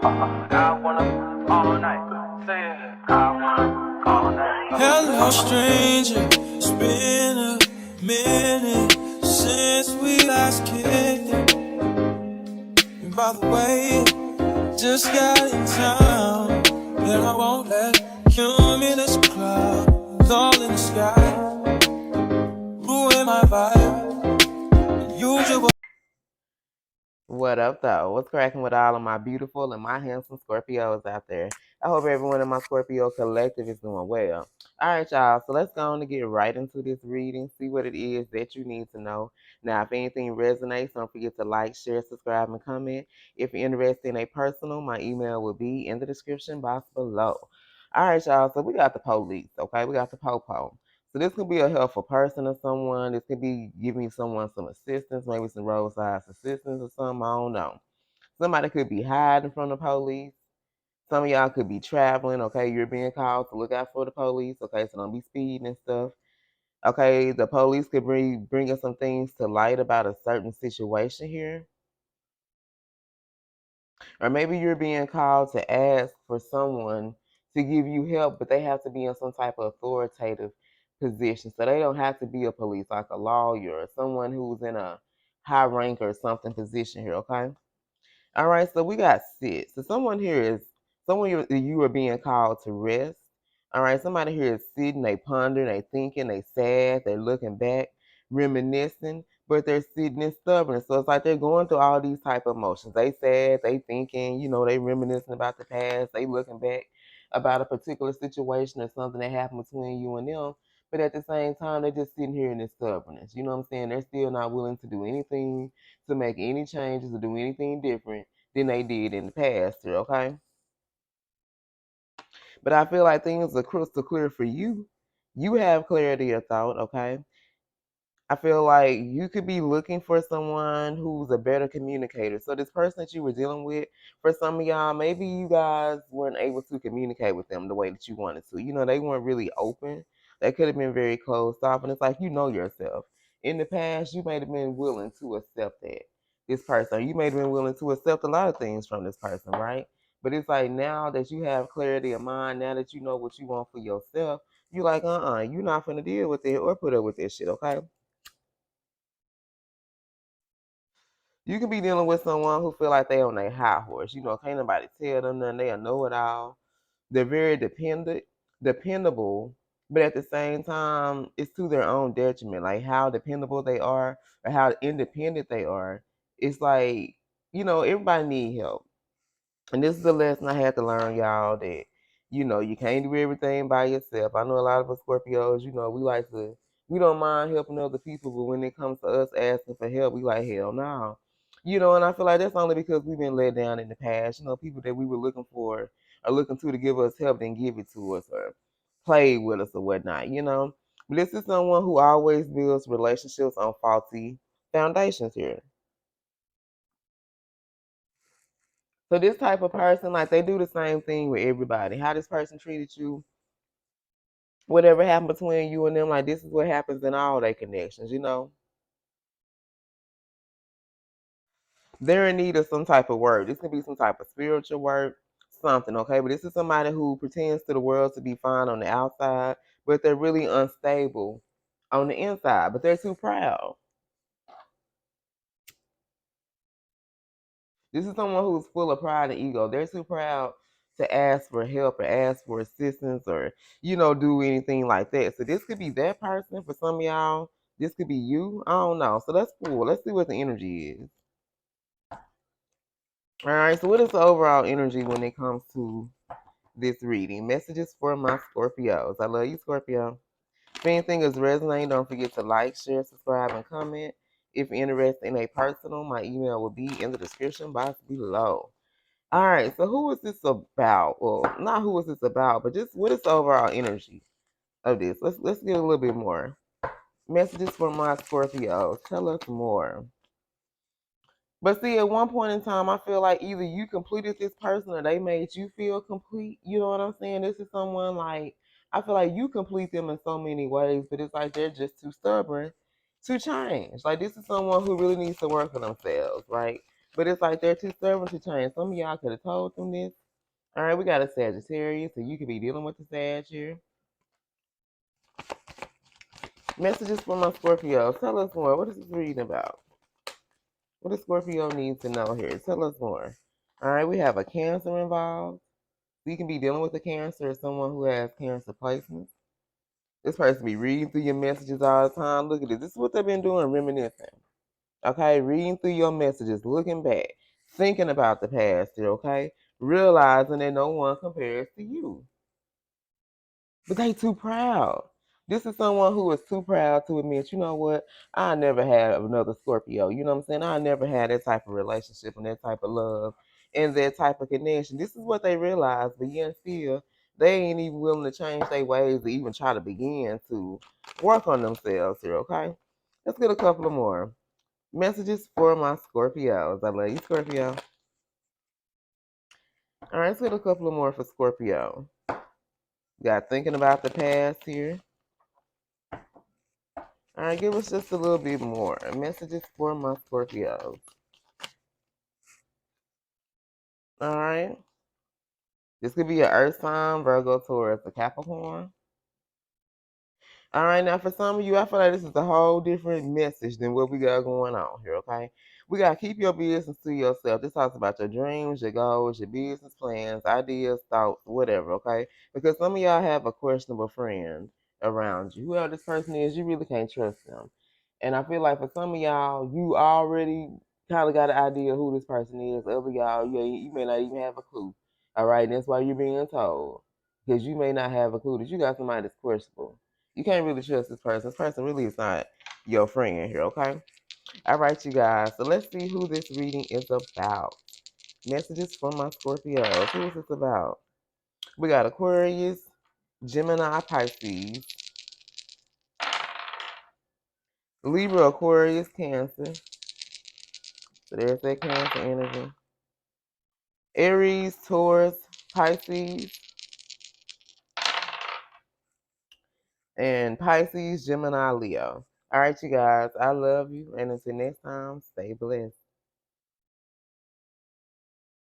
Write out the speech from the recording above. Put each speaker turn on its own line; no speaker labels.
I wanna all night. Say it. I wanna all night. Hello, stranger. It's been a minute since we last kicked it. And by the way, just got in town, and I won't let cumulus clouds all in the sky ruin my vibe. Usual.
What up, though? What's cracking with all of my beautiful and my handsome Scorpios out there? I hope everyone in my Scorpio collective is doing well. All right, y'all. So let's go on to get right into this reading, see what it is that you need to know. Now, if anything resonates, don't forget to like, share, subscribe, and comment. If you're interested in a personal, my email will be in the description box below. All right, y'all. So we got the police, okay? We got the po-po. So this could be a helpful person or someone. This could be giving someone some assistance, maybe some roadside assistance or something. I don't know. Somebody could be hiding from the police. Some of y'all could be traveling. Okay, you're being called to look out for the police. Okay, so don't be speeding and stuff. Okay, the police could bring us some things to light about a certain situation here. Or maybe you're being called to ask for someone to give you help, but they have to be in some type of authoritative position. So they don't have to be a police, like a lawyer or someone who's in a high rank or something position here, okay? All right, so we got six. So someone here is someone you are being called to rest. All right, somebody here is sitting, they pondering, they thinking, they sad, they're looking back, reminiscing, but they're sitting and stubborn. So it's like they're going through all these type of emotions. They sad, they thinking, they reminiscing about the past, they looking back about a particular situation or something that happened between you and them. But at the same time, they're just sitting here in this stubbornness. You know what I'm saying? They're still not willing to do anything to make any changes or do anything different than they did in the past here, okay? But I feel like things are crystal clear for you. You have clarity of thought, okay? I feel like you could be looking for someone who's a better communicator. So this person that you were dealing with, for some of y'all, maybe you guys weren't able to communicate with them the way that you wanted to. They weren't really open. They could have been very closed off. And it's like, you know yourself. In the past, you may have been willing to accept that. This person, you may have been willing to accept a lot of things from this person, right? But it's like now that you have clarity of mind, now that you know what you want for yourself, you're like, you're not gonna deal with it or put up with this shit, okay? You can be dealing with someone who feel like they on their high horse. Can't nobody tell them nothing. They know it all. They're very dependable, but at the same time, it's to their own detriment. Like how dependable they are or how independent they are. It's like, everybody need help. And this is a lesson I had to learn, y'all, that, you can't do everything by yourself. I know a lot of us Scorpios, we don't mind helping other people, but when it comes to us asking for help, we like, hell no. And I feel like that's only because we've been let down in the past. People that we were looking for or looking to give us help didn't give it to us or play with us or whatnot. But this is someone who always builds relationships on faulty foundations here. So this type of person, like they do the same thing with everybody. How this person treated you, whatever happened between you and them, like this is what happens in all their connections. They're in need of some type of work. This could be some type of spiritual work, something, okay? But this is somebody who pretends to the world to be fine on the outside, but they're really unstable on the inside, but they're too proud. This is someone who's full of pride and ego. They're too proud to ask for help or ask for assistance or, do anything like that. So this could be that person for some of y'all. This could be you. I don't know. So let's pull. Let's see what the energy is. All right. So what is the overall energy when it comes to this reading? Messages for my Scorpios. I love you, Scorpio. If anything is resonating, don't forget to like, share, subscribe, and comment. If you're interested in a personal, my email will be in the description box below. All right, so who is this about? Well, not who is this about, but just what is the overall energy of this? Let's get a little bit more. Messages for my Scorpios. Tell us more. But see, at one point in time, I feel like either you completed this person or they made you feel complete. You know what I'm saying? This is someone like I feel like you complete them in so many ways, but it's like they're just too stubborn to change. Like this is someone who really needs to work on themselves, right? But it's like they're too stubborn to change. Some of y'all could have told them this. All right, we got a Sagittarius, so you could be dealing with the Sag here. Messages from my Scorpio. Tell us more. What is this reading about? What does Scorpio need to know here? Tell us more. All right, we have a Cancer involved. You can be dealing with a Cancer or someone who has Cancer placements. This person be reading through your messages all the time. Look at this. This is what they've been doing, reminiscing. Okay, reading through your messages, looking back, thinking about the past here, okay? Realizing that no one compares to you. But they too proud. This is someone who is too proud to admit, you know what, I never had another Scorpio. You know what I'm saying? I never had that type of relationship and that type of love and that type of connection. This is what they realize, but yet still, they ain't even willing to change their ways to even try to begin to work on themselves here, okay? Let's get a couple of more. Messages for my Scorpios. I love you, Scorpio. All right, let's get a couple of more for Scorpio. Got thinking about the past here. All right, give us just a little bit more. Messages for my Scorpios. All right. This could be an Earth sign, Virgo, Taurus, a Capricorn. All right, now for some of you, I feel like this is a whole different message than what we got going on here, okay? We got to keep your business to yourself. This talks about your dreams, your goals, your business plans, ideas, thoughts, whatever, okay? Because some of y'all have a questionable friend around you. Whoever this person is, you really can't trust them. And I feel like for some of y'all, you already kind of got an idea who this person is. Other y'all, you may not even have a clue, all right? And that's why you're being told. Because you may not have a clue that you got somebody that's questionable. You can't really trust this person. This person really is not your friend here, okay? All right, you guys. So let's see who this reading is about. Messages from my Scorpios. Who is this about? We got Aquarius, Gemini, Pisces, Libra, Aquarius, Cancer. So there's that Cancer energy. Aries, Taurus, Pisces, and Pisces, Gemini, Leo. All right, you guys. I love you. And until next time, stay blessed.